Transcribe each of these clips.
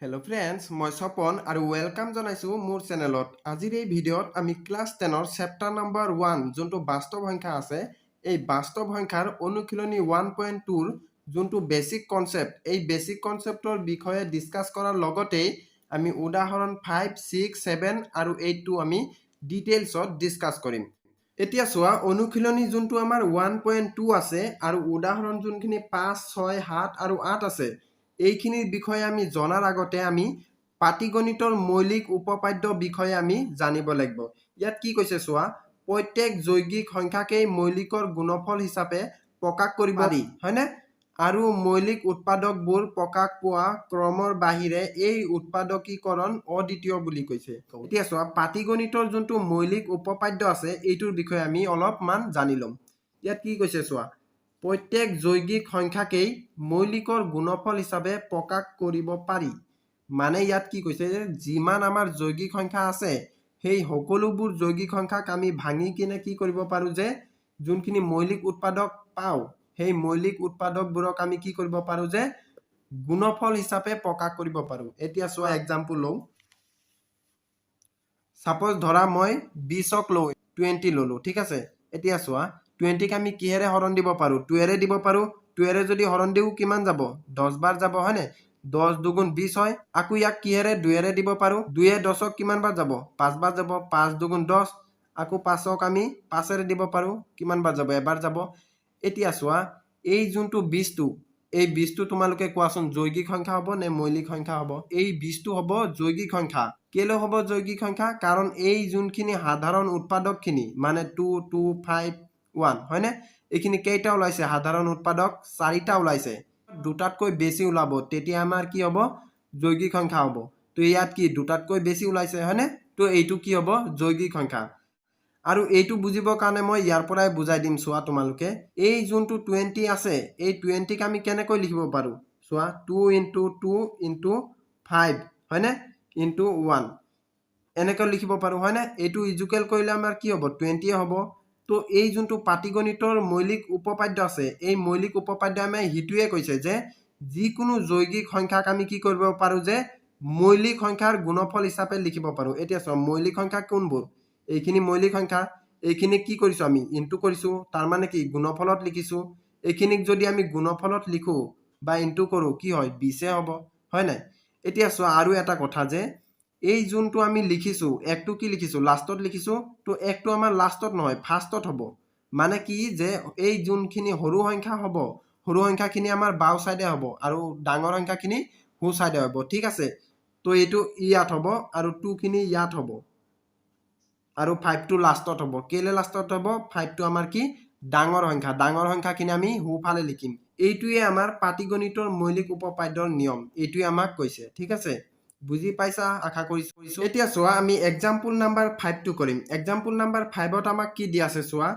Hello friends, মই স্বপন আৰু welcome জনাইছো মোৰ চেনেলত। আজিৰ এই ভিডিঅ'ত আমি ক্লাছ 10ৰ চেপ্টাৰ নম্বৰ 1 যোনটো বাস্তৱ সংখ্যা আছে, এই বাস্তৱ সংখ্যাৰ অনুশীলনী 1.2ৰ যোনটো বেসিক কনসেপ্ট, এই বেসিক কনসেপ্টৰ বিষয়ে ডিসকাস কৰাৰ লগতে আমি উদাহৰণ 5, 6, 7 আৰু 8টো আমি ডিটেইলছত ডিসকাস কৰিম। এতিয়া চোৱা অনুশীলনী যোনটো আমাৰ 1.2 আছে আৰু উদাহৰণ যোনখিনি 5, 6, 7 আৰু 8 আছে, এইখিনিৰ বিষয়ে আমি জনাৰ আগতে আমি পাটিগণিতৰ মৌলিক উপপাদ্য বিষয়ে আমি জানিব লাগিব। ইয়াত কি কৈছে চোৱা, প্ৰত্যেক যৌগিক সংখ্যাকেই মৌলিকৰ গুণফল হিচাপে প্ৰকাশ কৰিব পাৰি, হয়নে? আৰু মৌলিক উৎপাদকবোৰ প্ৰকাশ পোৱা ক্ৰমৰ বাহিৰে এই উৎপাদকীকৰণ অদ্বিতীয় বুলি কৈছে। এতিয়া চোৱা পাটিগণিতৰ যোনটো মৌলিক উপপাদ্য আছে, এইটোৰ বিষয়ে আমি অলপমান জানি ল'ম। ইয়াত কি কৈছে চোৱা, প্ৰত্যেক যৌগিক সংখ্যাকেই মৌলিকৰ গুণফল হিচাপে প্ৰকাশ কৰিব পাৰি। মানে ইয়াত কি কৈছে যে যিমান আমাৰ যৌগিক সংখ্যা আছে, সেই সকলোবোৰ যৌগিক সংখ্যাক আমি ভাঙি কিনে কি কৰিব পাৰো যে যোনখিনি মৌলিক উৎপাদক পাওঁ, সেই মৌলিক উৎপাদকবোৰক আমি কি কৰিব পাৰো যে গুণফল হিচাপে প্ৰকাশ কৰিব পাৰো। এতিয়া চোৱা এক্সাম্পল লওঁ। সাপোজ ধৰা মই 20ক লওঁ, 20 ললো, ঠিক আছে? এতিয়া চোৱা 20ক আমি কিহেৰে হৰণ দিব পাৰো? 2 এৰে দিব পাৰো। 2 এৰে যদি হৰণ দিও কিমান যাব? 10 বাৰ যাব, হয়নে? 10 দুগুণ 20 হয়। আকৌ ইয়াক কিহেৰে 2 এৰে দিব পাৰো? 2 এ 10ক কিমান বাৰ যাব? 5 বাৰ যাব। 5 দুগুণ 10। আকৌ 5ক আমি 5 এৰে দিব পাৰো, কিমান বাৰ যাব? এবাৰ যাব। এতিয়া চোৱা এই যোনটো 20টো, এই 20টো তোমালোকে কোৱাচোন যৌগিক সংখ্যা হ'ব নে মৌলিক সংখ্যা হ'ব? এই 20টো হ'ব যৌগিক সংখ্যা। কেলে হ'ব যৌগিক সংখ্যা? কাৰণ এই যোনখিনি সাধাৰণ উৎপাদকখিনি মানে 2, 2, 5, 1, হয়নে? এইখিনি কেইটা ওলাইছে? সাধাৰণ উৎপাদক 4টা ওলাইছে। দুটাতকৈ বেছি ওলাব, তেতিয়া আমাৰ কি হ'ব? যৌগিক সংখ্যা হ'ব। তো ইয়াত কি দুটাতকৈ বেছি ওলাইছে, হয়নে? তো এইটো কি হ'ব? যৌগিক সংখ্যা। আৰু এইটো বুজিবৰ কাৰণে মই ইয়াৰ পৰাই বুজাই দিম। চোৱা তোমালোকে এই যোনটো 20 আছে, এই 20ক আমি কেনেকৈ লিখিব পাৰো? চোৱা 2 × 2 × 5, হয়নে? ইনটু 1 এনেকৈ লিখিব পাৰো, হয়নে? এইটো ইজুকেল কৰিলে আমাৰ কি হ'ব? 20 হ'ব। তো এই যোনটো পাটিগণিতৰ মৌলিক উপপাদ্য আছে, এই মৌলিক উপপাদ্য আমি হিতুৱে কৈছে যে যিকোনো যৌগিক সংখ্যাক আমি কি কৰিব পাৰো যে মৌলিক সংখ্যাৰ গুণফল হিচাপে লিখিব পাৰো। এতিয়া চোৱা মৌলিক সংখ্যা কোনবোৰ? এইখিনি মৌলিক সংখ্যা, এইখিনিক কি কৰিছো আমি? ইনটু কৰিছো, তাৰ মানে কি গুণফলত লিখিছো। এইখিনিক যদি আমি গুণফলত লিখো বা ইনটু কৰো, কি হয়? 20 হ'ব, হয় নাই? এতিয়া চোৱা আৰু এটা কথা যে এই যোনটো আমি লিখিছো, একটো কি লিখিছো? লাষ্টত লিখিছো। তো একটো আমাৰ লাষ্টত নহয়, ফাৰ্ষ্টত হ'ব। মানে কি যে এই যোনখিনি সৰু সংখ্যা হ'ব, সৰু সংখ্যাখিনি আমাৰ বাও সাইডে হ'ব আৰু ডাঙৰ সংখ্যাখিনি সো সাইডে হ'ব, ঠিক আছে? তো এইটো ইয়াত হ'ব আৰু 2 খিনি ইয়াত হ'ব আৰু 5টো লাষ্টত হ'ব। কেলে লাষ্টত হ'ব? 5টো আমাৰ কি ডাঙৰ সংখ্যা, ডাঙৰ সংখ্যাখিনি আমি সোঁফালে লিখিম। এইটোৱে আমাৰ পাটিগণিতৰ মৌলিক উপপাদ্যৰ নিয়ম, এইটোৱে আমাক কৈছে, ঠিক আছে? বুজি পাইছা আশা কৰিছো। এতিয়া চোৱা আমি এক্সাম্পল নাম্বাৰ 5টো কৰিম। এক্সাম্পল নাম্বাৰ 5ত আমাক কি দিয়া আছে চোৱা,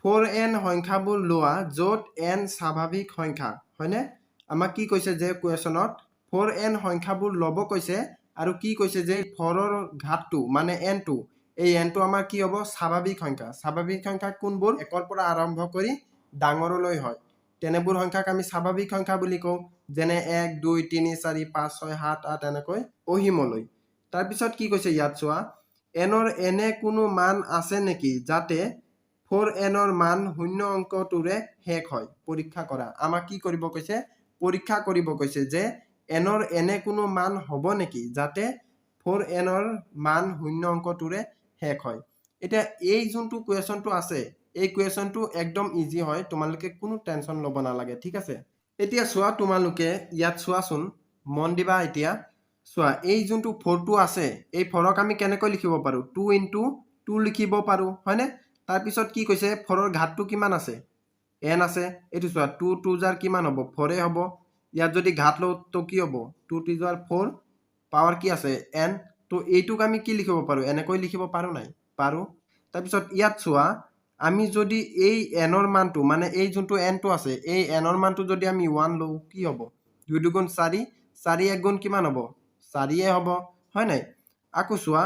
4n সংখ্যাবোৰ লোৱা য'ত n স্বাভাৱিক সংখ্যা, হয়নে? আমাক কি কৈছে যে কুৱেশ্যনত 4n সংখ্যাবোৰ ল'ব কৈছে আৰু কি কৈছে যে 4ৰ ঘাতটো মানে nটো, এই nটো আমাৰ কি হ'ব? স্বাভাৱিক সংখ্যা। স্বাভাৱিক সংখ্যা কোনবোৰ? 1ৰ পৰা আৰম্ভ কৰি ডাঙৰলৈ হয়, তেনেবোৰ সংখ্যাক আমি স্বাভাৱিক সংখ্যা বুলি কওঁ। যেনে 1, 2, 3, 4, 5, 6, 7, 8 এনেকৈ অহিমলৈ। তাৰপিছত কি কৈছে ইয়াত চোৱা, nৰ এনে কোনো মান আছে নেকি যাতে 4nৰ মান শূন্য অংকটোৰে শেষ হয়? পৰীক্ষা কৰা। আমাক কি কৰিব কৈছে? পৰীক্ষা কৰিব কৈছে যে nৰ এনে কোনো মান হ'ব নেকি যাতে 4nৰ মান শূন্য অংকটোৰে শেষ হয়। এতিয়া এই যোনটো কুৱেশ্যনটো আছে, এই কুৱেশ্যনটো একদম ইজি হয়, তোমালোকে কোনো টেনশ্যন ল'ব নালাগে, ঠিক আছে? এতিয়া চোৱা তোমালোকে ইয়াত চোৱাচোন, মন দিবা এতিয়া। চোৱা এই যোনটো 4টো আছে, এই 4ক আমি কেনেকৈ লিখিব পাৰো? 2 × 2 লিখিব পাৰো, হয়নে? তাৰপিছত কি কৈছে? 4ৰ ঘাতটো কিমান আছে? n আছে। এইটো চোৱা 2 2 জাৰ কিমান হ'ব? 4 হ'ব। ইয়াত যদি ঘাত লওঁ তো কি হ'ব? 2 3 জাৰ 4, পাৱাৰ কি আছে? n। তো এইটোক আমি কি লিখিব পাৰো? এনেকৈ লিখিব পাৰো নাই? পাৰো। তাৰপিছত ইয়াত চোৱা আমি যদি এই nৰ মানটো মানে এই যোনটো nটো আছে, এই nৰ মানটো যদি আমি 1 লওঁ, কি হ'ব? 2 দুগুণ 4, 4 1 গুণ কিমান হ'ব? 4 হ'ব, হয় নাই? আকৌ চোৱা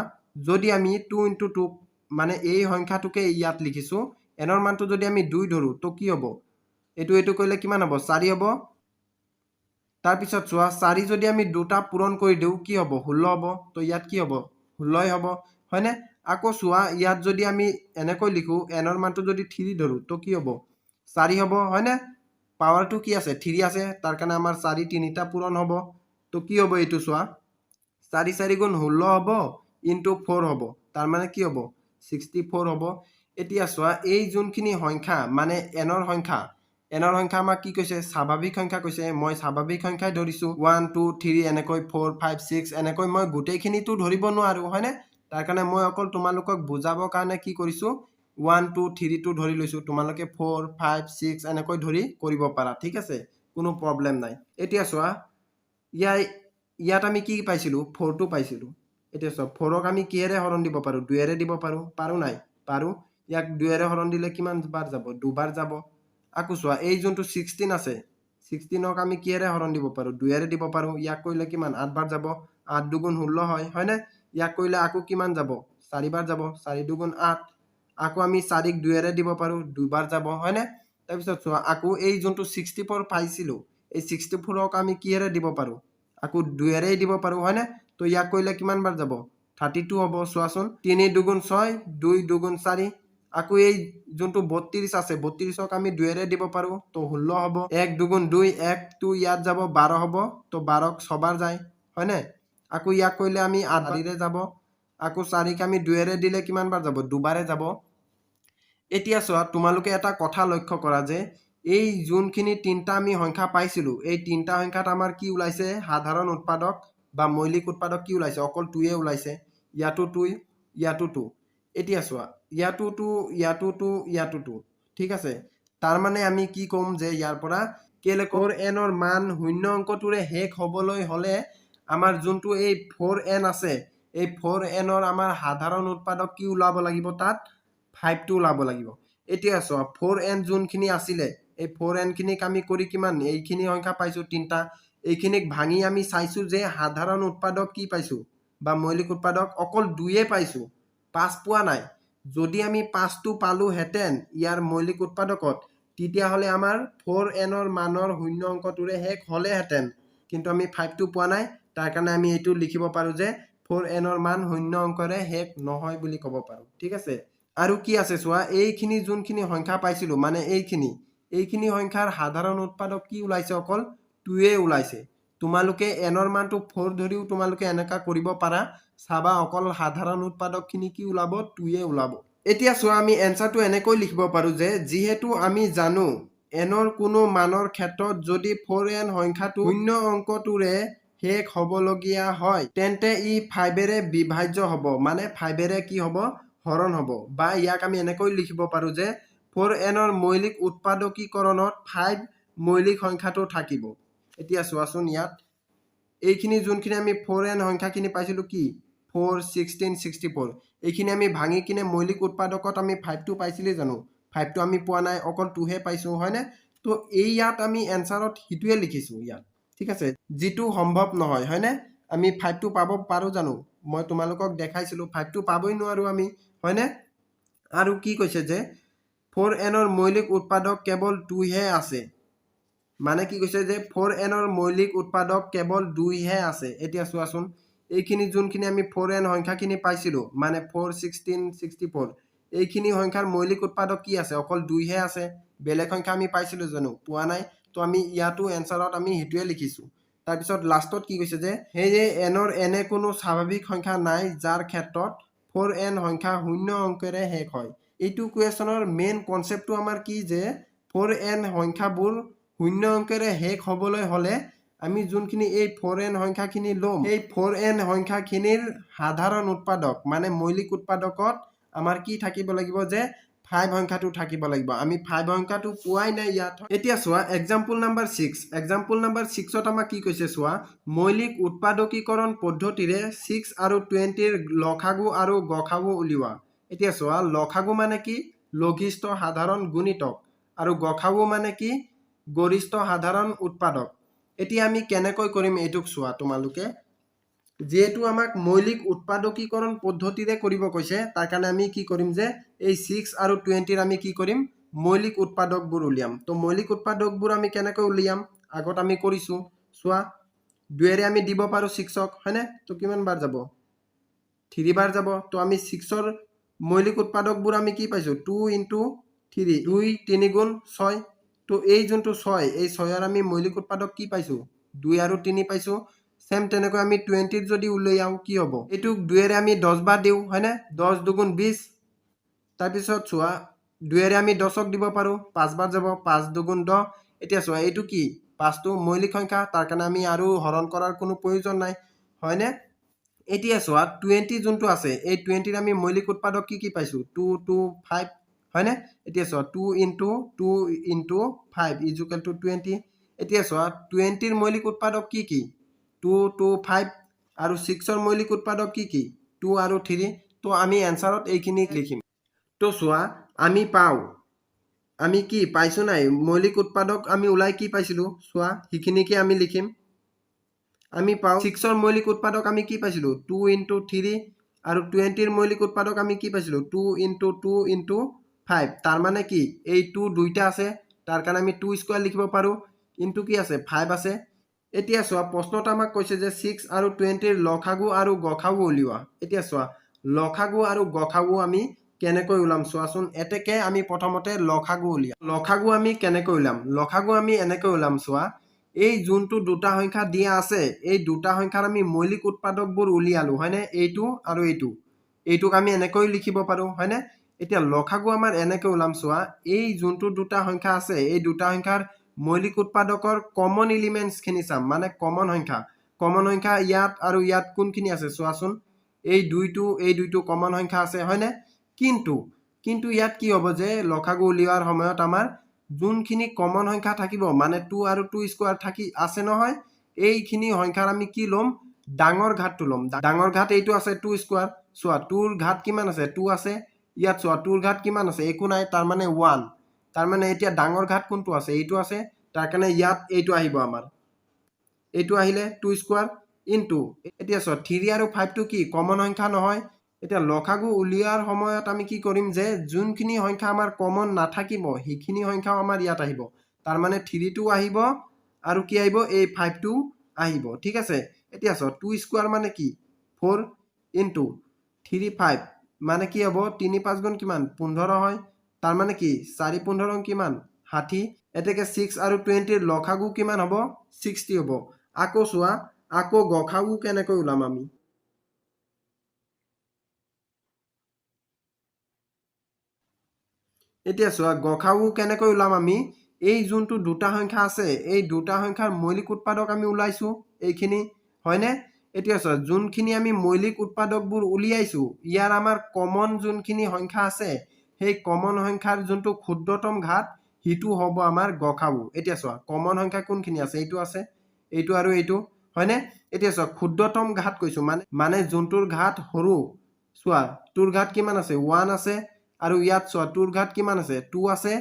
যদি আমি 2 × 2 মানে এই সংখ্যাটোকে ইয়াত লিখিছো, nৰ মানটো যদি আমি 2 ধৰো তো কি হ'ব? এইটো কৰিলে কিমান হ'ব? 4 হ'ব। তাৰপিছত চোৱা 4 যদি আমি দুটা পূৰণ কৰি দিওঁ কি হ'ব 16 হ'ব তো ইয়াত কি হ'ব 16 হ'ব হয়নে আকৌ চোৱা ইয়াত যদি আমি এনেকৈ লিখো n ৰ মানটো যদি 3 ধৰো তো কি হ'ব 4 হ'ব হয়নে পাৱাৰটো কি আছে 3 আছে তাৰ কাৰণে আমাৰ 4 তিনিটা পূৰণ হ'ব তো কি হ'ব এইটো চোৱা 4 4 গুণ 16 হ'ব ইনটু 4 হ'ব তাৰ মানে কি হ'ব 64 হ'ব এতিয়া চোৱা এই যোনখিনি সংখ্যা মানে n ৰ সংখ্যা আমাক কি কৈছে স্বাভাৱিক সংখ্যা কৈছে মই স্বাভাৱিক সংখ্যাই ধৰিছো 1 2 3 এনেকৈ 4 5 6 এনেকৈ মই গোটেইখিনিটো ধৰিব নোৱাৰো হয়নে তাৰ কাৰণে মই অকল তোমালোকক বুজাবৰ কাৰণে কি কৰিছো 1 2 3 টো ধৰি লৈছো তোমালোকে 4 5 6 এনেকৈ ধৰি কৰিব পাৰা ঠিক আছে কোনো প্ৰবলেম নাই এতিয়া চোৱা ইয়াত আমি কি পাইছিলো 4 টো পাইছিলো এতিয়া চোৱা 4 ক আমি কিহেৰে হৰণ দিব পাৰো 2 এৰে দিব পাৰো নাই পাৰো ইয়াক 2 এৰে হৰণ দিলে কিমান বাৰ যাব দুবাৰ যাব আকৌ চোৱা এই যোনটো 16 আছে 16 ক আমি কিহেৰে হৰণ দিব পাৰো 2 এৰে দিব পাৰো ইয়াক কৰিলে কিমান 8 বাৰ যাব 8 দুগুণ 16 হয় হয়নে ইয়াক কৰিলে আকৌ কিমান যাব 4 বাৰ যাব 4 দুগুণ 8 আকৌ আমি 4 ক 2 এৰে দিব পাৰো দুবাৰ যাব হয়নে তাৰপিছত চোৱা আকৌ এই যোনটো 64 পাইছিলো এই 64 ক আমি কিহেৰে দিব পাৰো আকৌ 2 এৰে দিব পাৰো হয়নে তো ইয়াক কৰিলে কিমান বাৰ যাব 32 হ'ব চোৱাচোন 3 দুগুণ 6 2 দুগুণ 4 আকৌ এই যোনটো 32 আছে 32 ক আমি 2 এৰে দিব পাৰো তো 16 হ'ব 1 দুগুণ 2 1 টো ইয়াত যাব 12 হ'ব তো 12 ক 6 বাৰ যায় হয়নে আকৌ ইয়াক কৰিলে আমি 8 বাৰে যাব আকৌ 4 ক আমি 2 এৰে দিলে কিমান বাৰ যাব দুবাৰে যাব এতিয়া চোৱা তোমালোকে এটা কথা লক্ষ্য কৰা যে এই যোনখিনি তিনটা আমি সংখ্যা পাইছিলো এই তিনটা সংখ্যাত আমাৰ কি ওলাইছে সাধাৰণ উৎপাদক বা মৌলিক উৎপাদক কি ওলাইছে অকল 2 এ ওলাইছে ইয়াতো 2 ইয়াতো 2 এতিয়া চোৱা ইয়াতো 2 ঠিক আছে তাৰ মানে আমি কি কম যে ইয়াৰ পৰা কেলেকৰ n ৰ মান শূন্য অংকটোৰে শেষ হবলৈ হলে আমাৰ যোনটো এই 4n আছে এই 4n ৰ আমাৰ সাধাৰণ উৎপাদক কি ওলাব লাগিব তাত 5 টো ওলাব লাগিব এতিয়া চোৱা 4n যোনখিনি আছিলে এই 4n খিনিক আমি কৰি কিমান এইখিনি সংখ্যা পাইছো তিনটা এইখিনিক ভাঙি আমি চাইছো যে সাধাৰণ উৎপাদক কি পাইছো বা মৌলিক উৎপাদক অকল 2 এ পাইছো 5 পোৱা নাই যদি আমি 5 টো পালো হেতেন ইয়াৰ মৌলিক উৎপাদকত তেতিয়া হলে আমাৰ 4n ৰ মানৰ শূন্য অংকটোৰে শেষ হলে হেতেন কিন্তু আমি 5 টো পোৱা নাই তাৰ কাৰণে আমি এইটো লিখিব পাৰো যে 4n ৰ মান শূন্য অংকৰে শেষ নহয় বুলি ক'ব পাৰো ঠিক আছে আৰু কি আছে চোৱা এইখিনি যোনখিনি সংখ্যা পাইছিলো মানে এইখিনি সংখ্যাৰ সাধাৰণ উৎপাদক কি ওলাইছে অকল 2 এ ওলাইছে তোমালোকে n ৰ মানটো 4 ধৰিও তোমালোকে এনেকা কৰিব পাৰা চাবা অকল সাধাৰণ উৎপাদক খিনি কি ওলাব 2 এ ওলাব এতিয়া চোৱা আমি এনসাৰটো এনেকৈ লিখিব পাৰো যে যিহেতু আমি জানো n ৰ কোনো মানৰ ক্ষেত্ৰত যদি 4n সংখ্যাটো শূন্য অংকটোৰে শেষ হবলগীয়া হয় তেন্তে ই 5 এৰে বিভাজ্য হ'ব মানে 5 এৰে কি হ'ব হৰণ হ'ব বা ইয়াক আমি এনেকৈ লিখিব পাৰো যে 4n ৰ মৌলিক উৎপাদকীকৰণত 5 মৌলিক সংখ্যাটো থাকিব এতিয়া চোৱাচোন ইয়াত এইখিনি যোনখিনি আমি 4n সংখ্যাখিনি পাইছিলো কি 4 16 64 এইখিনি আমি ভাঙি কিনে মৌলিক উৎপাদকত আমি 5 টো পাইছিলি জানো 5 টো আমি পোৱা নাই অকল 2 হে পাইছো হয়নে তো এই ইয়াত আমি এনসাৰত হিটুৱে লিখিছো ইয়াত ঠিক আছে যেটো সম্ভৱ নহয় হয়নে আমি 5 টো পাব পাৰো জানো মই তোমালোকক দেখাইছিলো 5 টো পাবই নোৱাৰো আমি হয়নে আৰু কি কৈছে যে 4n ৰ মৌলিক উৎপাদক কেৱল 2 হে আছে মানে কি কৈছে যে 4n ৰ মৌলিক উৎপাদক কেৱল 2 হে আছে এতিয়া চোৱাচোন এইখিনি যোনখিনি আমি 4n সংখ্যাখিনি পাইছিলো মানে 4 16 64 এইখিনি সংখ্যাৰ মৌলিক উৎপাদক কি আছে অকল 2 হে আছে বেলেগ সংখ্যা আমি পাইছিলো জানো পোৱা নাই তো আমি ইয়াতো এনসাৰত আমি হিটুৱে লিখিছো তাৰ পিছত লাষ্টত কি কৈছে যে হেয়ে n ৰ এনে কোনো স্বাভাৱিক সংখ্যা নাই যাৰ ক্ষেত্ৰত 4n সংখ্যা শূন্য অংকেৰে শেষ হয় এইটো কুৱেশ্যনৰ মেইন কনসেপ্টটো আমাৰ কি যে 4n সংখ্যাবোৰ শূন্য অংকেৰে শেষ হবলৈ হলে আমি যোনখিনি এই 4n সংখ্যাখিনি লম এই 4n সংখ্যাখিনিৰ সাধাৰণ উৎপাদক মানে মৌলিক উৎপাদকত আমাৰ কি থাকিব লাগিব যে 5 সংখ্যাটো থাকিব লাগিব আমি 5 সংখ্যাটো পোৱাই নাই ইয়াত এতিয়া চোৱা এক্সাম্পল নাম্বাৰ 6 ত আমাক কি কৈছে চোৱা মৌলিক উৎপাদকীকৰণ পদ্ধতিৰে 6 আৰু 20 ৰ লসাগু আৰু গসাগু উলিওৱা এতিয়া চোৱা লসাগু মানে কি লঘিষ্ঠ সাধাৰণ গুণিতক আৰু গসাগু মানে কি গৰিষ্ঠ সাধাৰণ উৎপাদক এতিয়া আমি কেনেকৈ কৰিম এইটোক চোৱা তোমালোকে যেহেতু আমাক মৌলিক উৎপাদকীকৰণ পদ্ধতিৰে কৰিব কৈছে তাৰ কাৰণে আমি কি কৰিম যে এই 6 আৰু 20 ৰ আমি কি কৰিম মৌলিক উৎপাদকবোৰ উলিয়াম তো মৌলিক উৎপাদকবোৰ আমি কেনেকৈ উলিয়াম আগত আমি কৰিছো চোৱা 2 আমি দিব পাৰো 6ক হয়নে তো কিমান বাৰ যাব 3 বাৰ যাব তো আমি 6ৰ মৌলিক উৎপাদকবোৰ আমি কি পাইছো 2 * 3 2 3 গুণ 6 তো এই যোনটো 6 এই 6ৰ আমি মৌলিক উৎপাদক কি পাইছো 2 আৰু 3 পাইছো সেম তেনেকৈ আমি 20 যদি উলিয়াও কি হ'ব এইটো 2 আমি 10 বাৰ দিও হয়নে 10 দুগুণ 20 তাৰ পিছত চোৱা 2 আমি 10ক দিব পাৰো 5 বাৰ যাব 5 দুগুণ 10 এতিয়া চোৱা এইটো কি 5টো মৌলিক সংখ্যা তাৰ কাৰণে আমি আৰু হৰণ কৰাৰ কোনো প্ৰয়োজন নাই হয়নে এতিয়া চোৱা 20 যোনটো আছে এই 20ৰ আমি মৌলিক উৎপাদক কি পাইছো 2 2 5 হয়নে এতিয়া চোৱা 2 * 2 * 5 = 20 এতিয়া চোৱা 20ৰ মৌলিক উৎপাদক কি 2 2 5 আৰু 6ৰ মৌলিক উৎপাদক কি 2 আৰু 3 তো আমি এনসাৰত এইখিনি লিখিম তো চোৱা আমি পাও আমি কি পাইছো নাই মৌলিক উৎপাদক আমি উলাই কি পাইছিলো চোৱা হিখিনিকে আমি লিখিম আমি পাও 6ৰ মৌলিক উৎপাদক আমি কি পাইছিলো 2 * 3 আৰু 20ৰ মৌলিক উৎপাদক আমি কি পাইছিলো 2 * 2 * 5 তাৰ মানে কি এই 2 দুইটা আছে তাৰ কাৰণে আমি 2 স্কয়াৰ লিখিব পাৰো ইনটু কি আছে 5 আছে এতিয়া চোৱা প্ৰশ্নটা আমাক কৈছে যে 6 আৰু 20ৰ লসাগু আৰু গসাগু উলিওৱা এতিয়া চোৱা লসাগু আৰু গসাগু আমি কেনেকৈ উলাম চোৱাচোন এতেকে আমি প্ৰথমতে লসাগু উলিয়াম লসাগু আমি কেনেকৈ উলাম লসাগু আমি এনেকৈ উলাম চোৱা এই যোনটো দুটা সংখ্যা দিয়া আছে এই দুটা সংখ্যাৰ আমি মৌলিক উৎপাদকবোৰ উলিয়ালো হয়নে এইটো আৰু এইটোক আমি এনেকৈ লিখিব পাৰো হয়নে এতিয়া লসাগু আমাৰ এনেকৈ উলাম চোৱা এই যোনটো দুটা সংখ্যা আছে এই দুটা সংখ্যাৰ মৌলিক উৎপাদকৰ কমন এলিমেন্টস খিনি চাম মানে কমন সংখ্যা ইয়াত আৰু ইয়াত কোনখিনি আছে চোৱাচোন এই দুইটো কমন সংখ্যা আছে হয়নে কিন্তু ইয়াত কি হ'ব যে লসাগু উলিওৱাৰ সময়ত আমাৰ যোনখিনি কমন সংখ্যা থাকিব মানে 2 আৰু 2 স্কয়াৰ থাকি আছে নহয় এইখিনি সংখ্যাৰ আমি কি লম ডাঙৰ ঘাতটো লম ডাঙৰ ঘাত এইটো আছে 2 স্কয়াৰ চোৱা 2ৰ ঘাত কিমান আছে 2 আছে ইয়াত চোৱা 2ৰ ঘাত কিমান আছে একো নাই তাৰ মানে 1 তাৰ মানে এতিয়া ডাঙৰ ঘাত কোনটো আছে এইটো আছে তাৰ কাৰণে ইয়াত এইটো আহিব আমাৰ এইটো আহিলে 2 স্কয়াৰ ইনটু এতিয়া চোৱা 3 আৰু 5 টো কি কমন সংখ্যা নহয় এতিয়া লসাগু উলিয়াৰ সময়ত আমি কি কৰিম যে যোনখিনি সংখ্যা আমাৰ কমন নাথাকিব হিখিনি সংখ্যাও আমাৰ ইয়াত আহিব তাৰ মানে 3 টো আহিব আৰু কি আহিব এই 5 টো আহিব ঠিক আছে এতিয়া চোৱা 2 স্কয়াৰ মানে কি 4 ইনটু 3 5 মানে কি হ'ব 3 5 গুণ কিমান 15 হয় তাৰ মানে কি 4 15 কিমান 60 এতেকে 6 আৰু 20ৰ লসাগু কিমান হ'ব 60 হ'ব আকৌ চোৱা আকৌ গসাগু কেনেকৈ উলাম আমি এতিয়া চোৱা গসাগু কেনেকৈ উলাম আমি এই যোনটো দুটা সংখ্যা আছে এই দুটা সংখ্যাৰ মৌলিক উৎপাদক আমি উলাইছো এইখিনি হয়নে এতিয়া চোৱা যোনখিনি আমি মৌলিক উৎপাদকবোৰ উলিয়াইছো ইয়াৰ আমাৰ কমন যোনখিনি সংখ্যা আছে সেই কমন সংখ্যাৰ যোনটো ক্ষুদ্ৰতম ঘাত হিটো হ'ব আমাৰ গসাগু এতিয়া চোৱা কমন সংখ্যা কোনখিনি আছে এইটো আৰু এইটো হয়নে এতিয়া চোৱা ক্ষুদ্ৰতম ঘাত কৈছো মানে যোনটোৰ ঘাত সৰু চোৱা তোৰ ঘাত কিমান আছে 1 আছে আৰু ইয়াত চোৱা তোৰ ঘাত কিমান আছে 2 আছে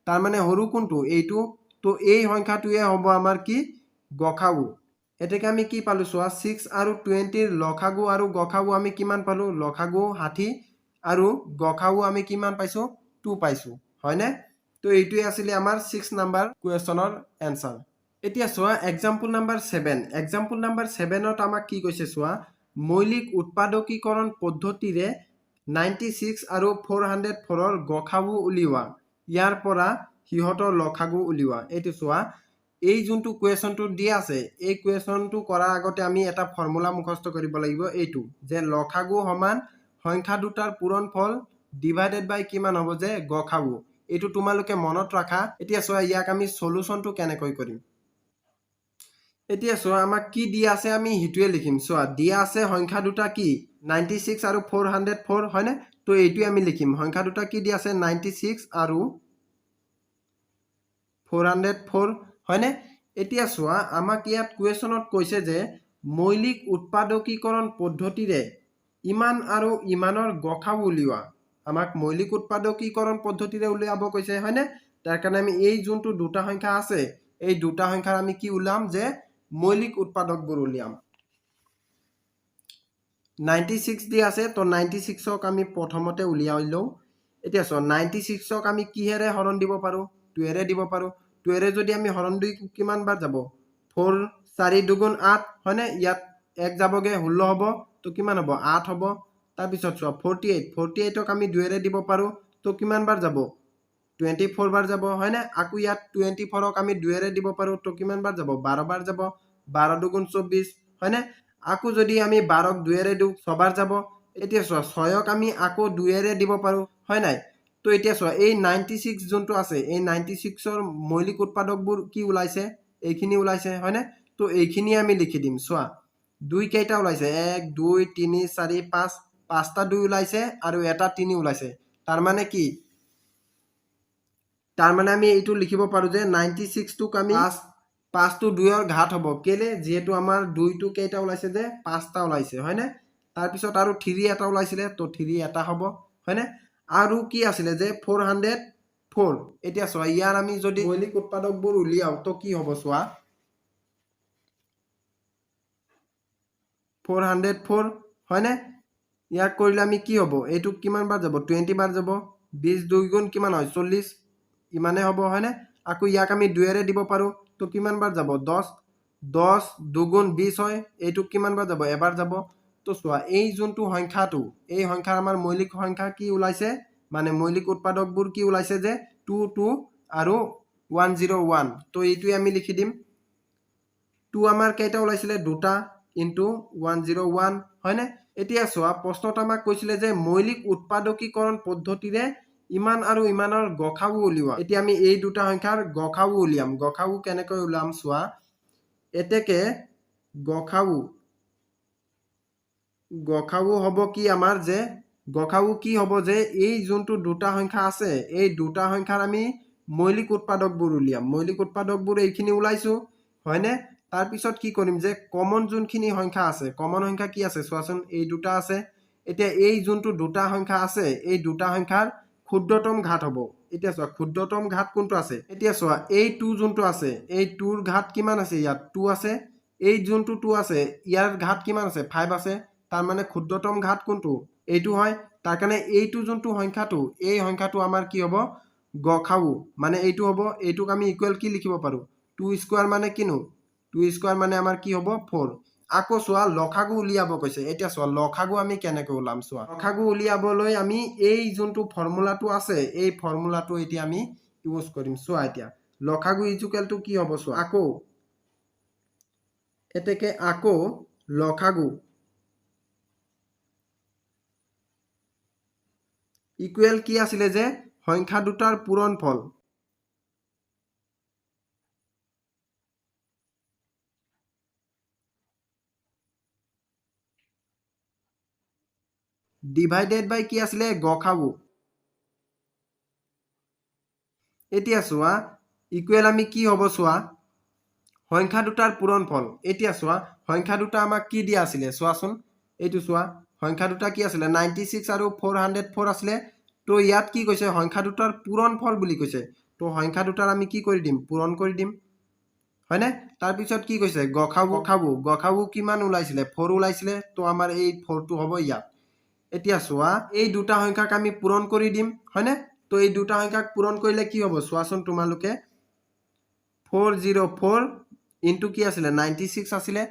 তাৰ মানে সৰু কোনটো এইটো তো এই সংখ্যাটোৱে হ'ব আমাৰ কি গসাগু এতেকে আমি কি পালো চোৱা 6 আৰু 20ৰ লসাগু আৰু গসাগু আমি কিমান পালো লসাগু 60 আৰু গসাগু আমি কিমান পাইছো 2 পাইছো হয়নে তো এইটোৱে আছিল আমাৰ 6 নম্বৰ কোৱেশ্চনৰ এনসাৰ এতিয়া চোৱা এক্সাম্পল নম্বৰ 7 ত আমাক কি কৈছে চোৱা মৌলিক উৎপাদকীকৰণ পদ্ধতিৰে 96 আৰু 404ৰ গসাগু উলিওৱা ইয়াৰ পৰা হিহতৰ লসাগু উলিওৱা এইটো চোৱা এই যোনটো কোৱেশ্চনটো দিয়া আছে এই কোৱেশ্চনটো কৰাৰ আগতে আমি এটা ফৰ্মুলা মুখস্থ কৰিব লাগিব এইটো যে লসাগু সমান সংখ্যা দুটাৰ পূৰণফল ডিভাইডেড বাই কিমান হ'ব যে গসাগু এইটো তোমালোকে মনত ৰাখা এতিয়া চোৱা ইয়াক আমি সলুশনটো কেনেকৈ কৰিম এতিয়া চোৱা আমাক কি দিয়া আছে আমি হিটোৱে লিখিম চোৱা দিয়া আছে সংখ্যা দুটা কি 96 আৰু 404 হয়নে তো এইটোৱে আমি লিখিম সংখ্যা দুটা কি দিয়া আছে 96 আৰু 404 হয়নে এতিয়া চোৱা আমাক ইয়াত কোৱেশ্চনত কৈছে যে মৌলিক উৎপাদকীকৰণ পদ্ধতিৰে ইমান আৰু ইমানৰ গসাগু উলিওৱা আমাক মৌলিক উৎপাদকীকৰণ পদ্ধতিৰে উলিয়াব কৈছে হয়নে তাৰ কাৰণে আমি এই যোনটো দুটা সংখ্যা আছে এই দুটা সংখ্যাৰ আমি কি উলাম যে মৌলিক উৎপাদকবোৰ উলিয়াম 96 দি আছে তো 96ক আমি প্ৰথমতে উলিয়াই লও এতিয়া চোৱা 96ক আমি কিহেৰে হৰণ দিব পাৰো 2 এৰে দিব পাৰো 2 এৰে যদি আমি হৰণ দি কিমান বাৰ যাব 4 4 দুগুণ 8 হয়নে ইয়াত 1 যাবগে 16 হ'ব তো কিমান হ'ব 8 হ'ব তাৰপিছত চোৱা 48ক আমি 2 ৰে দিব পাৰো তো কিমান বাৰ যাব 24 বাৰ যাব হয়নে আকৌ ইয়াত 24ক আমি 2 ৰে দিব পাৰো তো কিমান বাৰ যাব 12 বাৰ যাব 12 দুগুণ 24 হয়নে আকৌ যদি আমি 12ক 2 ৰে দিও 6 বাৰ যাব এতিয়া চোৱা 6ক আমি আকৌ 2 ৰে দিব পাৰো হয় নাই তো এতিয়া চোৱা এই 96 যোনটো আছে এই 96ৰ মৌলিক উৎপাদকবোৰ কি ওলাইছে এইখিনি ওলাইছে হয়নে তো এইখিনি আমি লিখি দিম চোৱা 2 কেইটা ওলাইছে 1 2 3 4 5 পাঁচটা 2 ওলাইছে আৰু এটা 3 ওলাইছে তাৰ মানে কি তাৰ মানে আমি এইটো লিখিব পাৰো যে 96 টোক আমি 5 টো 2 ৰ ঘাত হ'ব কেলে যেহেতু আমাৰ 2 টো কেইটা ওলাইছে যে 5টা ওলাইছে হয়নে তাৰ পিছত আৰু 3 এটা ওলাইছিলে তো 3 এটা হ'ব হয়নে আৰু কি আছিলে যে 404 এতিয়া চোৱা ইয়াৰ আমি যদি মৌলিক উৎপাদকবোৰ উলিয়াও তো কি হ'ব চোৱা 404 হয়নে ইয়াক কৰিলে আমি কি হ'ব এইটো কিমান বাৰ যাব 20 বাৰ যাব 20 2 গুণ কিমান হয় 40 ইমানে হ'ব হয়নে আকৌ ইয়াক আমি 2 ৰে দিব পাৰো তো কিমান বাৰ যাব 10 10 দুগুণ 20 হয় এইটো কিমান বাৰ যাব এবাৰ যাব তো চোৱা এই যোনটো সংখ্যাটো এই সংখ্যাৰ আমাৰ মৌলিক সংখ্যা কি ওলাইছে মানে মৌলিক উৎপাদকবোৰ কি ওলাইছে যে 2 2 আৰু 101 তো এইটোৱে আমি লিখি দিম 2 আমাৰ কেইটা ওলাইছিলে দুটা ইনটু 101 হয়নে এতিয়া চোৱা প্ৰশ্নত আমাক কৈছিলে যে মৌলিক উৎপাদকীকৰণ পদ্ধতিৰে ইমান আৰু ইমানৰ গসাগু উলিওৱা এতিয়া আমি এই দুটা সংখ্যাৰ গসাগু উলিয়াম গসাগু কেনেকৈ উলিয়াম চোৱা এতেকে গসাগু হ'ব কি আমাৰ যে গসাগু কি হ'ব যে এই যোনটো দুটা সংখ্যা আছে এই দুটা সংখ্যাৰ আমি মৌলিক উৎপাদকবোৰ উলিয়াম মৌলিক উৎপাদকবোৰ এইখিনি ওলাইছো হয়নে তাৰ পিছত কি কৰিম যে কমন যোনখিনি সংখ্যা আছে কমন সংখ্যা কি আছে চোৱাচোন এই দুটা আছে এতিয়া এই যোনটো দুটা সংখ্যা আছে এই দুটা সংখ্যাৰ ক্ষুদ্ৰতম ঘাত হ'ব এতিয়া চোৱা ক্ষুদ্ৰতম ঘাত কোনটো আছে এতিয়া চোৱা এই 2 যোনটো আছে এই 2ৰ ঘাত কিমান আছে ইয়াত 2 আছে এই যোনটো 2 আছে ইয়াৰ ঘাত কিমান আছে 5 আছে তাৰ মানে ক্ষুদ্ৰতম ঘাত কোনটো এইটো হয় তাৰ কাৰণে এইটো যোনটো সংখ্যাটো এই সংখ্যাটো আমাৰ কি হ'ব গসাগু মানে এইটো হ'ব এইটোক আমি ইকুৱেল কি লিখিব পাৰো 2 স্কয়াৰ মানে কিনো 2 স্কয়াৰ মানে আমাৰ কি হ'ব 4 আকৌ চোৱা লসাগু উলিয়াব কৈছে এতিয়া চোৱা লসাগু আমি কেনেকৈ ওলাম চোৱা লসাগু উলিয়াবলৈ আমি এই যোনটো ফৰ্মুলাটো আছে এই ফৰ্মুলাটো এতিয়া আমি ইউজ কৰিম চোৱা এতিয়া লসাগু ইকুৱেল টু কি হ'ব চোৱা আকৌ এতেকে আকৌ লসাগু ইকুৱেল কি আছিলে যে সংখ্যা দুটাৰ পূৰণফল ডিভাইডেড বাই কি আছিলে গসাগু এতিয়া চোৱা ইকুৱেল আমি কি হ'ব চোৱা সংখ্যা দুটাৰ পূৰণফল এতিয়া চোৱা সংখ্যা দুটা আমাক কি দিয়া আছিলে চোৱাচোন এইটো চোৱা সংখ্যা দুটা কি আছিলে 96 আৰু 404 আছিলে তো ইয়াত কি কৈছে সংখ্যা দুটাৰ পূৰণফল বুলি কৈছে তো সংখ্যা দুটাৰ আমি কি কৰি দিম পূৰণ কৰি দিম হয়নে তাৰ পিছত কি কৈছে গসাগু কিমান ওলাইছিলে 4 ওলাইছিলে তো আমাৰ এই 4 টো হ'ব ইয়াত এতিয়া চোৱা এই দুটা সংখ্যাক আমি পূৰণ কৰি দিম হয়নে তো এই দুটা সংখ্যাক পূৰণ কৰিলে কি হ'ব চোৱাচোন তোমালোকে 404 ইনটু কি আছিলে 96 আছিলে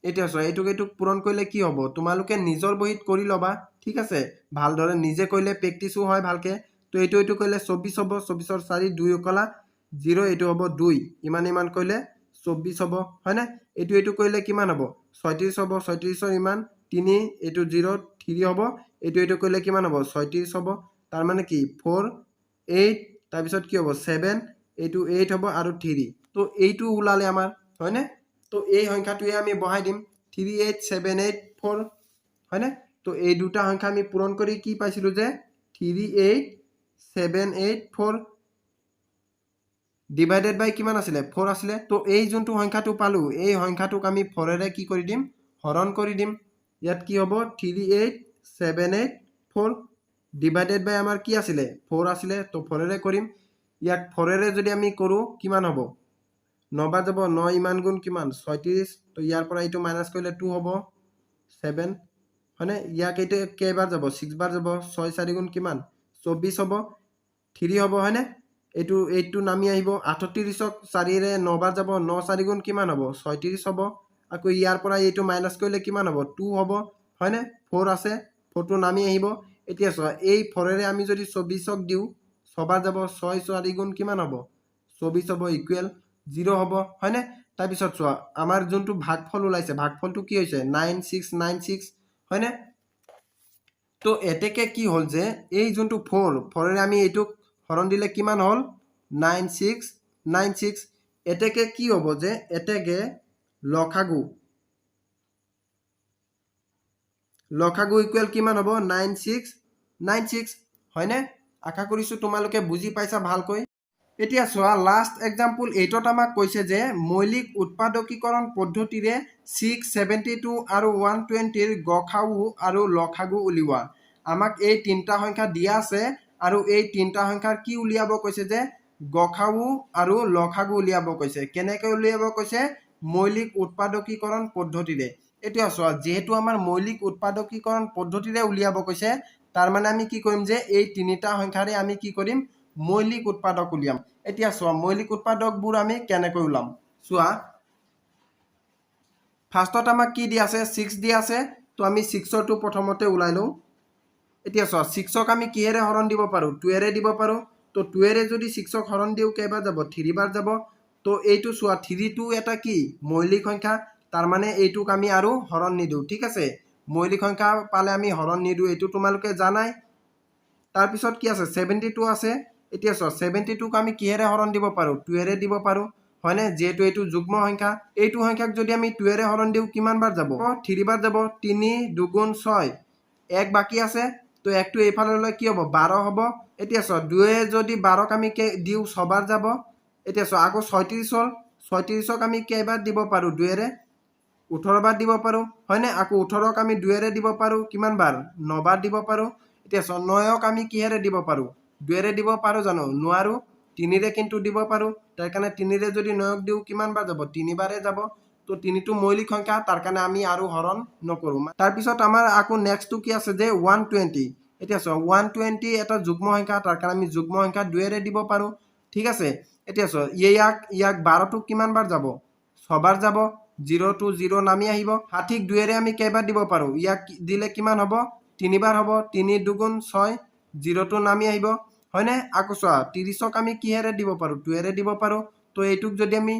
এতিয়া চোৱা এইটোক পূৰণ কৰিলে কি হ'ব তোমালোকে নিজৰ বহিত কৰি ল'বা ঠিক আছে ভালদৰে নিজে কৰিলে প্ৰেক্টিসো হয় ভালকে তো এইটো কৰিলে 24 হ'ব 24ৰ 4 2 কলা 0 এইটো হ'ব 2 ইমান কৰিলে 24 হ'ব হয়নে এইটো কৰিলে কিমান হ'ব 36 হ'ব 36ৰ ইমান 3 এইটো 0 3 হ'ব এইটো কৰিলে কিমান হ'ব 36 হ'ব তাৰ মানে কি 4 8 তাৰ পিছত কি হ'ব 7 এইটো 8 হ'ব আৰু 3 তো এইটো ওলালে আমাৰ হয়নে তো এই সংখ্যাটোৱে আমি বহাই দিম 38784 হয়নে তো এই দুটা সংখ্যা আমি পূৰণ কৰি কি পাইছিলো যে 38784 ডিভাইডেড বাই কিমান আছিলে 4 আছিলে তো এই যোনটো সংখ্যাটো পালো এই সংখ্যাটোক আমি 4 ৰে কি কৰি দিম হৰণ কৰি দিম ইয়াত কি হ'ব 38784 ডিভাইডেড বাই আমাৰ কি আছিলে 4 আছিলে তো 4 ৰে কৰিম ইয়াক 4 ৰে যদি আমি কৰো কিমান হ'ব 9 বাৰ যাব 9 ইমান গুণ কিমান 36 তো ইয়াৰ পৰা এইটো মাইনাস কৰিলে 2 হ'ব 7 হয়নে ইয়াক এইটো কেইবাৰ যাব 6 বাৰ যাব 6 4 গুণ কিমান 24 হ'ব 3 হ'ব হয়নে এইটো নামি আহিব 38ক 4ৰে 9 বাৰ যাব 9 4 গুণ কিমান হ'ব 36 হ'ব আকৌ ইয়াৰ পৰা এইটো মাইনাস কৰিলে কিমান হ'ব 2 হ'ব হয়নে 4 আছে 4টো নামি আহিব এতিয়া চোৱা এই 4ৰে আমি যদি 24ক দিও 6 বাৰ যাব 6 4 গুণ কিমান হ'ব 24 হ'ব ইকুৱেল 0 হ'ব হয়নে তাৰ পিছত চোৱা আমাৰ যোনটো ভাগফল ওলাইছে ভাগফলটো কি হৈছে 9696 হয়নে তো এতেকে কি হল যে এই যোনটো 4ৰে আমি এইটোক হৰণ দিলে কিমান হল 9696 এতেকে কি হ'ব যে এতেকে লসাগু ইকুৱেল কিমান হ'ব 9696 হয়নে আশা কৰিছো তোমালোকে বুজি পাইছা ভালকৈ এতিয়া চোৱা লাষ্ট এক্সাম্পল 8ত আমাক কৈছে যে মৌলিক উৎপাদকীকৰণ পদ্ধতিৰে 672 আৰু 120 ৰ গসাগু আৰু লসাগু উলিওৱা আমাক এই তিনটা সংখ্যা দিয়া আছে আৰু এই তিনটা সংখ্যাৰ কি উলিয়াব কৈছে যে গসাগু আৰু লসাগু উলিয়াব কৈছে কেনেকৈ উলিয়াব কৈছে মৌলিক উৎপাদকীকৰণ পদ্ধতিৰে এতিয়া চোৱা যেহেতু আমাৰ মৌলিক উৎপাদকীকৰণ পদ্ধতিৰে উলিয়াব কৈছে তাৰ মানে আমি কি কৰিম যে এই তিনিটা সংখ্যাৰে আমি কি কৰিম মৌলিক উৎপাদক উলিয়াম এতিয়া চোৱা মৌলিক উৎপাদকবোৰ আমি কেনেকৈ উলাম চোৱা ফাৰ্ষ্টত আমাক কি দিয়া আছে 6 দিয়া আছে তো আমি 6 টো প্ৰথমতে উলাই লও এতিয়া চোৱা 6ক আমি কিহেৰে হৰণ দিব পাৰো 2 এৰে দিব পাৰো তো 2 এৰে যদি 6ক হৰণ দিও কেইবাৰ যাব 3 বাৰ যাব তো এইটো চোৱা 3 টো এটা কি মৌলিক সংখ্যা তাৰ মানে এইটোক আমি আৰু হৰণ নিদিও ঠিক আছে মৌলিক সংখ্যা পালে আমি হৰণ নিদিও এইটো তোমালোকে জানাই তাৰ পিছত কি আছে 72 আছে এতিয়া চোৱা 72 ক আমি কিহেৰে হৰণ দিব পাৰো 2 এৰে দিব পাৰো হয়নে যেহেতু এইটো যুগ্ম সংখ্যা এইটো সংখ্যাক যদি আমি 2 এৰে হৰণ দিও কিমান বাৰ যাব 3 বাৰ যাব 3 2 6 এক বাকি আছে তো একটো এইফালে কি হ'ব 12 হ'ব এতিয়া চোৱা 2 এ যদি 12ক আমি দিও 6 বাৰ যাব এতিয়া চোৱা আকৌ 36 হল 36ক আমি কেইবাৰ দিব পাৰো 2 এৰে 18 বাৰ দিব পাৰো হয়নে আকৌ 18ক আমি 2 এৰে দিব পাৰো কিমান বাৰ 9 বাৰ দিব পাৰো এতিয়া 9ক আমি কিহেৰে দিব পাৰো 2 এৰে দিব পাৰো জানো নোৱাৰো 3 ৰে কিন্তু দিব পাৰো তাৰ কাৰণে 3 ৰে যদি 9ক দিও কিমান বাৰ যাব 3 বাৰে যাব তো 3 টো মৌলিক সংখ্যা তাৰ কাৰণে আমি আৰু হৰণ নকৰো তাৰ পিছত আমাৰ আকৌ নেক্সট টো কি আছে যে 120 এতিয়া চোৱা 120 এটা যুগ্ম সংখ্যা তাৰ কাৰণে আমি যুগ্ম সংখ্যা 2 এৰে দিব পাৰো ঠিক আছে এতিয়া চোৱা ইয়াক 12 টো কিমান বাৰ যাব 6 বাৰ যাব 0 to 0 নামি আহিব হাঠিক 2 এৰে আমি কেইবাৰ দিব পাৰো ইয়াক দিলে কিমান হ'ব 3 বাৰ হ'ব 3 2 6 0 টো নামি আহিব হয়নে আকৌ চোৱা 30ক আমি কিহেৰে দিব পাৰো 2 এৰে দিব পাৰো তো এইটোক যদি আমি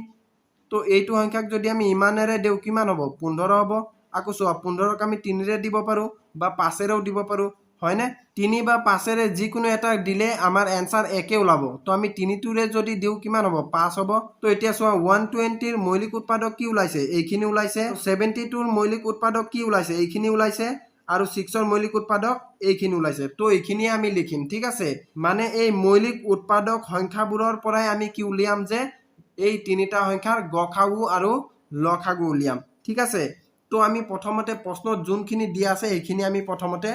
তো এইটো সংখ্যাক যদি আমি ইমানেৰে দেও কিমান হ'ব 15 হ'ব আকৌ চোৱা 15ক আমি 3 ৰে দিব পাৰো বা 5 এৰেও দিব পাৰো হয়নে 3 বা 5 এৰে যিকোনো এটা দিলে আমাৰ এনসাৰ একে ওলাব তো আমি 3 টোৰে যদি দিও কিমান হ'ব 5 হ'ব তো এতিয়া চোৱা 120 ৰ মৌলিক উৎপাদক কি ওলাইছে এইখিনি ওলাইছে 72 ৰ মৌলিক উৎপাদক কি ওলাইছে এইখিনি ওলাইছে আৰু 6 ৰ মৌলিক উৎপাদক এইখিনি ওলাইছে তো এইখিনি আমি লিখিম ঠিক আছে মানে এই মৌলিক উৎপাদক সংখ্যাবোৰৰ পৰাই আমি কি উলিয়াম যে এই তিনিটা সংখ্যাৰ গসাগু আৰু লসাগু উলিয়াম ঠিক আছে তো আমি প্ৰথমতে প্ৰশ্নত যোনখিনি দিয়া আছে এইখিনি আমি প্ৰথমতে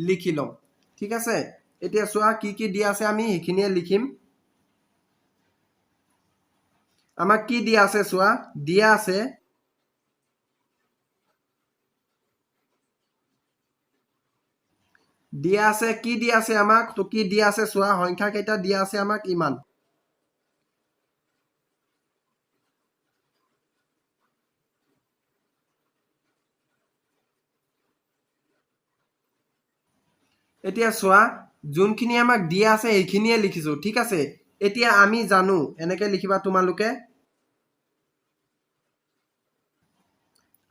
লিখি লম ঠিক আছে এতিয়া চোৱা কি দিয়া আছে আমি এইখিনিয়ে লিখিম আমাক কি দিয়া আছে চোৱা দিয়া আছে কি দিয়া আছে আমাক তো কি দিয়া আছে চোৱা সংখ্যা কেইটা দিয়া আছে আমাক ইমান এতিয়া চোৱা যোনখিনি আমাক দিয়া আছে এইখিনিয়ে লিখিছো ঠিক আছে এতিয়া আমি জানো এনেকে লিখিবা তোমালোকে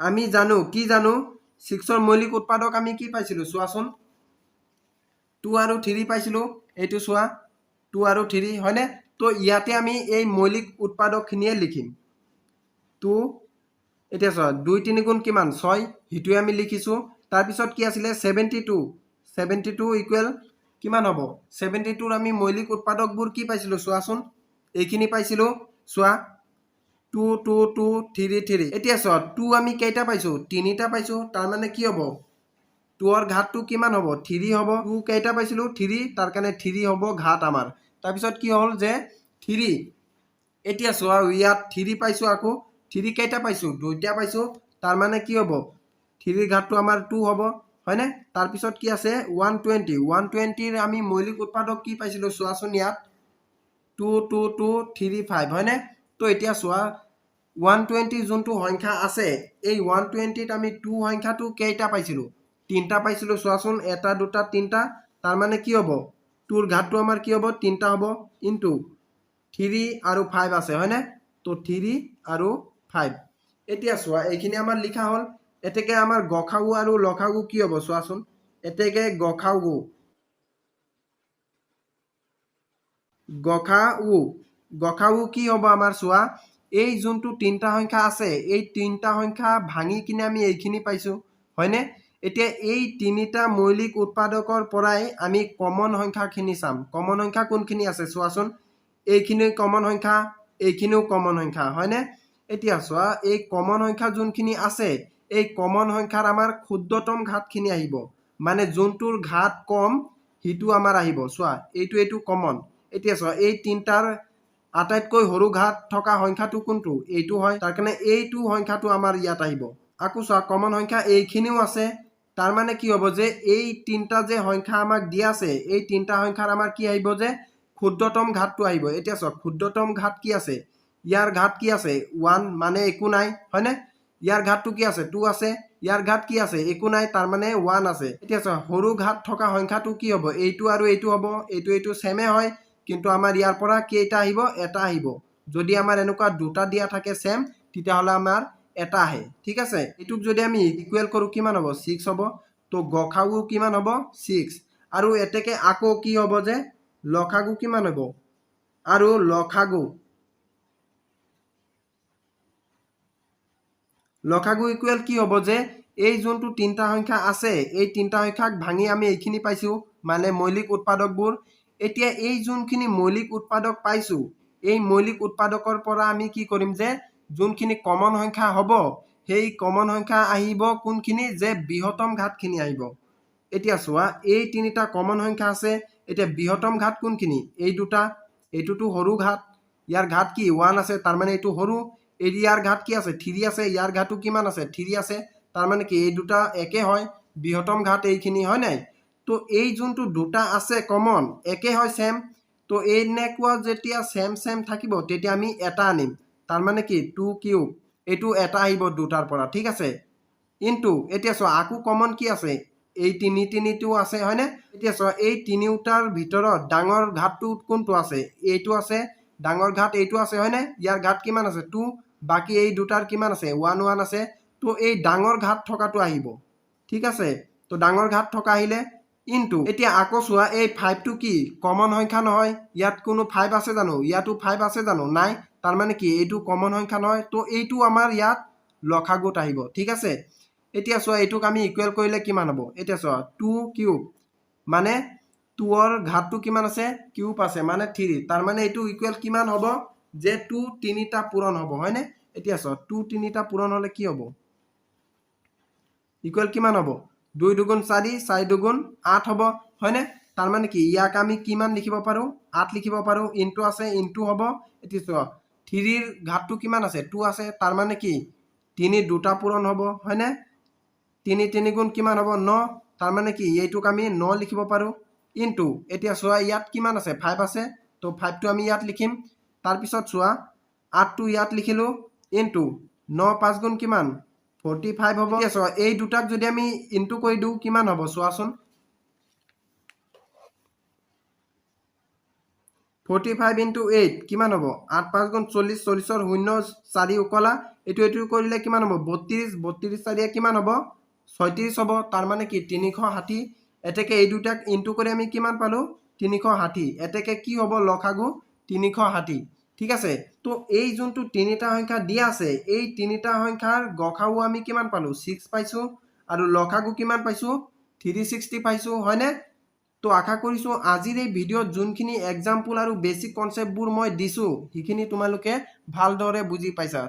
আমি জানো কি জানো 6 ৰ মৌলিক উৎপাদক আমি কি পাইছিলো চোৱাচোন 2 আৰু 3 পাইছিলো এইটো চোৱা 2 আৰু 3 হয়নে তো ইয়াতে আমি এই মৌলিক উৎপাদকখিনিয়ে লিখিম 2 এতিয়া চোৱা 2 3 গুণ কিমান 6 হিটোৱে আমি লিখিছো তাৰ পিছত কি আছিল 72 ইকুৱেল কিমান হ'ব 72 ৰ আমি মৌলিক উৎপাদকবোৰ কি পাইছিলো চোৱাচোন এইখিনি পাইছিলো চোৱা 2 2 2 3 3 এতিয়া চোৱা 2 আমি কেইটা পাইছো 3টা পাইছো তাৰ মানে কি হ'ব 2 ৰ ঘাতটো কিমান হ'ব 3 হ'ব 2 কেইটা পাইছিলো 3 তাৰ কাৰণে 3 হ'ব ঘাত আমাৰ তাৰ পিছত কি হ'ল যে 3 এতিয়া চোৱা ইয়াত 3 পাইছো আকৌ 3 কেইটা পাইছো 2টা পাইছো তাৰ মানে কি হ'ব 3 ৰ ঘাতটো আমাৰ 2 হ'ব হয়নে তাৰ পিছত কি আছে 120 ৰ আমি মৌলিক উৎপাদক কি পাইছিলো চোৱাচোন ইয়াত 2 2 2 3 5 হয়নে তো এতিয়া চোৱা 120 যোনটো সংখ্যা আছে এই 120 ত আমি 2 সংখ্যাটো কেইটা পাইছিলো তিনটা পাইছিলো চোৱাচোন এটা দুটা তিনটা তাৰ মানে কি হ'ব 2 ৰ ঘাতটো আমাৰ কি হ'ব তিনটা হ'ব ইনটু 3 আৰু 5 আছে হয়নে তো 3 আৰু 5 এতিয়া চোৱা এইখিনি আমাৰ লিখা হ'ল এতেকে আমাৰ গখাউ আৰু লখাউ কি হ'ব চোৱাচোন এতেকে গখাউ গখাউ কি হ'ব আমাৰ চোৱা এই যোনটো তিনটা সংখ্যা আছে এই তিনটা সংখ্যা ভাঙি কিনে আমি এইখিনি পাইছো হয়নে এতিয়া এই তিনিটা মৌলিক উৎপাদকৰ পৰাই আমি কমন সংখ্যাখিনি চাম কমন সংখ্যা কোনখিনি আছে চোৱাচোন এইখিনি কমন সংখ্যা এইখিনিও কমন সংখ্যা হয়নে এতিয়া চোৱা এই কমন সংখ্যা যোনখিনি আছে এই কমন সংখ্যাৰ আমাৰ ক্ষুদ্ৰতম ঘাতখিনি আহিব মানে যোনটোৰ ঘাত কম হিটো আমাৰ আহিব চোৱা এইটো কমন এতিয়া চোৱা এই তিনটাৰ আটাইতকৈ সৰু ঘাত থকা সংখ্যাটো কোনটো এইটো হয় তাৰ কাৰণে এইটো সংখ্যাটো আমাৰ ইয়াত আহিব আকু চোৱা কমন সংখ্যা এইখিনিও আছে তাৰ মানে কি হ'ব যে এই তিনটা যে সংখ্যা আমাক দিয়া আছে এই তিনটা সংখ্যাৰ আমাৰ কি আহিব যে ক্ষুদ্ৰতম ঘাতটো আহিব এতিয়া চোৱা ক্ষুদ্ৰতম ঘাত কি আছে ইয়াৰ ঘাত কি আছে 1 মানে একো নাই হয়নে ইয়াৰ ঘাতটো কি আছে 2 আছে ইয়াৰ ঘাত কি আছে একো নাই তাৰ মানে 1 আছে এতিয়া চোৱা সৰু ঘাত থকা সংখ্যাটো কি হ'ব এইটো আৰু এইটো হ'ব এইটো সেমে হয় কিন্তু আমাৰ ইয়াৰ পৰা কেইটা আহিব এটা আহিব যদি আমাৰ এনেকুৱা দুটা দিয়া থাকে সেম তেতিয়া হলে আমাৰ এটা আহে ঠিক আছে এটুক যদি আমি ইকুৱেল কৰো কিমান হ'ব 6 হ'ব তো গখাউ কিমান হ'ব 6 আৰু এতেকে আকৌ কি হ'ব যে লখাগু কিমান হ'ব আৰু লখাগু ইকুৱেল কি হ'ব যে এই যোনটো তিনটা সংখ্যা আছে এই তিনটা সংখ্যাক ভাঙি আমি এইখিনি পাইছো মানে মৌলিক উৎপাদকবোৰ এতিয়া এই যোনখিনি মৌলিক উৎপাদক পাইছো এই মৌলিক উৎপাদকৰ পৰা আমি কি কৰিম যে যোনখিনি কমন সংখ্যা হ'ব সেই কমন সংখ্যা আহিব কোনখিনি যে বৃহত্তম ঘাতখিনি আহিব এতিয়া চোৱা এই তিনিটা কমন সংখ্যা আছে এতিয়া বৃহত্তম ঘাত কোনখিনি এই দুটা এইটোটো সৰু ঘাত ইয়াৰ ঘাত কি 1 আছে তাৰ মানে এইটো সৰু ইয়াৰ ঘাত কি আছে 3 আছে ইয়াৰ ঘাতটো কিমান আছে 3 আছে তাৰ মানে কি এই দুটা একে হয় বৃহত্তম ঘাত এইখিনি হয় নাই তো এই যোনটো দুটা আছে কমন একে হয় সেম তো এই নেকুৱা যেতিয়া সেম থাকিব তেতিয়া আমি এটা আনিম তাৰ মানে কি 2 কিউব এটো এটা আহিব দুটাৰ পৰা ঠিক আছে ইনটু এতিয়া চোৱা আকু কমন কি আছে এই তিনিটো আছে হয়নে এতিয়া চোৱা এই তিনিটাৰ ভিতৰত ডাঙৰ ঘাতটো কোনটো আছে এইটো আছে ডাঙৰ ঘাত এইটো আছে হয়নে ইয়াৰ ঘাত কিমান আছে 2 বাকি এই দুটাৰ কিমান আছে 1 আছে তো এই ডাঙৰ ঘাত থকাটো আহিব ঠিক আছে তো ডাঙৰ ঘাত থকা আহিলে ইনটু এতিয়া আকৌ চোৱা এই 5 টো কি কমন সংখ্যা নহয় ইয়াত কোনো 5 আছে জানো ইয়াতো 5 আছে জানো নাই তাৰ মানে কি এইটো কমন সংখ্যা নহয় তো এইটো আমাৰ ইয়াত লখাগুত আহিব ঠিক আছে এতিয়া চোৱা এইটোক আমি ইকুৱেল কৰিলে কিমান হ'ব এতিয়া চোৱা 2 কিউব মানে 2 ৰ ঘাতটো কিমান আছে কিউব আছে মানে 3 তাৰ মানে এইটো ইকুৱেল কিমান হ'ব যে 2 তিনিটা পূৰণ হ'ব হয়নে এতিয়া চোৱা 2 তিনিটা পূৰণ হলে কি হ'ব ইকুৱেল কিমান হ'ব 2 দুগুণ 4 4 দুগুণ 8 হ'ব হয়নে তাৰ মানে কি ইয়াক আমি কিমান লিখিব পাৰো 8 লিখিব পাৰো ইনটু আছে ইনটু হ'ব এতিয়া চোৱা 3 ৰ ঘাতটো কিমান আছে 2 আছে তাৰ মানে কি 3 দুটা পূৰণ হ'ব হয়নে 3 গুণ কিমান হ'ব 9 তাৰ মানে কি এইটোক আমি 9 লিখিব পাৰো ইনটু এতিয়া চোৱা ইয়াত কিমান আছে 5 আছে তো 5 টো আমি ইয়াত লিখিম তাৰ পিছত চোৱা 8 টো ইয়াত লিখিলো ইনটু 9 5 গুণ কিমান 45 হ'ব এতিয়া চোৱা এই দুটাক যদি আমি ইনটু কৰি দিও কিমান হ'ব চোৱাচোন 45 into 8 কিমান হ'ব 8 5 গুণ 40 40 ৰ 0 4 উকলা এটো কৰিলে কিমান হ'ব 32 32 4 কিমান হ'ব 36 হ'ব তাৰ মানে কি 360 এতেকে এই দুটাক ইনটু কৰি আমি কিমান পালো 360 এতেকে কি হ'ব লখাগু 360 ঠিক আছে তো এই যোনটো তিনিটা সংখ্যা দিয়া আছে এই তিনিটা সংখ্যাৰ গখাউ আমি কিমান পালো 6 পাইছো আৰু লখাগু কিমান পাইছো 360 পাইছো হয়নে তো আশা কৰিছো আজিৰ এই ভিডিঅ'ত যোনখিনি এক্সাম্পল আৰু বেসিক কনসেপ্টবোৰ মই দিছো সেইখিনি তোমালোকে ভালদৰে বুজি পাইছা